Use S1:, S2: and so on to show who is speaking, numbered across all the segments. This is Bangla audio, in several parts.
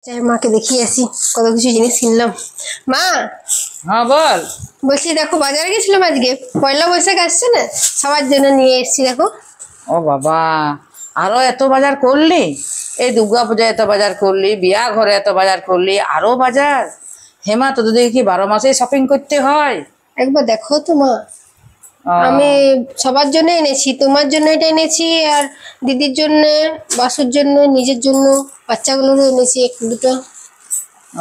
S1: যাই মাকে দেখিয়ে আসি, কত কিছু জিনিস কিনলাম। মা,
S2: হ্যাঁ বল।
S1: বলছি দেখো বাজারে গেছিলাম আজকে, পয়লা বৈশাখ আসছে না, সবার জন্য নিয়ে এসেছি দেখো।
S2: ও বাবা, আরো এত বাজার করলি? এই দুর্গা পূজায় এত বাজার করলি, বিয়া ঘরে এত বাজার করলি, আরো বাজার? হেমা, তোদের দিকে কি 12 মাসেই শপিং করতে হয়?
S1: একবার দেখো তো মা,
S2: ও,
S1: আমি সবার জন্য এনেছি, তোমার জন্য এটা এনেছি, আর দিদির জন্য, বাসুর জন্য, নিজের জন্য, বাচ্চাগুলোরও এনেছি এক দুটো।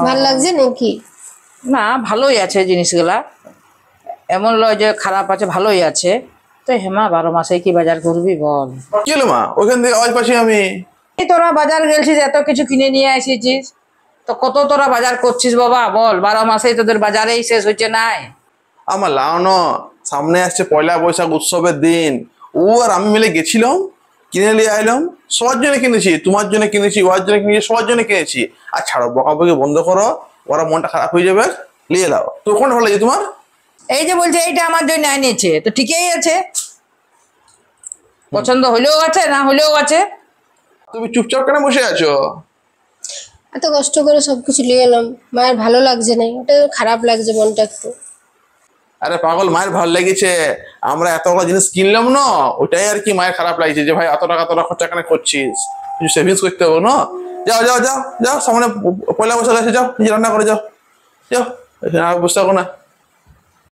S1: ভাল লাগছে নাকি?
S2: না ভালোই আছে জিনিসগুলা, এমন লয় যে খারাপ আছে, ভালোই আছে। তো হেমা, 12 মাসে কি বাজার করবি বল?
S3: কি হলো মা? ওইখান থেকে আওয়াজ পাচ্ছি আমি।
S2: এই তোরা বাজার গেছিস, এত কিছু কিনে নিয়ে এসেছিস, তো কত তোরা বাজার করছিস বাবা বল? 12 মাসেই তোদের বাজারেই শেষ হচ্ছে নাই।
S3: আমার লাউনো, সামনে আসছে পয়লা বৈশাখ উৎসবের দিন। ও আর আমি মিলে গেছিলাম, কিনে নিয়ে আইলাম। সবার জন্য কিনেছি, তোমার জন্য কিনেছি, ওর জন্য কিনেছি, সবার জন্য কিনেছি। আর ছাড়ো, বকাবকি বন্ধ করো, ওরা মনটা খারাপ হয়ে যাবে। নিয়ে দাও তো, কোনটা ভালো লাগে তোমার?
S2: এই যে বলছে এইটা আমার জন্য এনেছে, তো ঠিকই আছে, পছন্দ হলেও আছে না হলেও আছে।
S3: তুমি চুপচাপ কেন বসে আছো?
S1: এত কষ্ট করে সবকিছু নিয়ে এলাম, মায়ের ভালো লাগছে না, ওটা খারাপ লাগছে মনটা একটু।
S3: আরে পাগল, মায়ের ভালো লেগেছে। আমরা এত বড় জিনিস কিনলাম না, ওটাই আর কি মায়ের খারাপ লাগছে যে ভাই এত টাকা তোরা খরচা কেন করছিস, কিছু সেভিংস করতে হবে না। যাও যাও যাও যাও, সামনে পয়লা বৈশাখ আছে, যাও নিজে রান্না করে যাও। যাও, এখানে আর বসে থাকো না।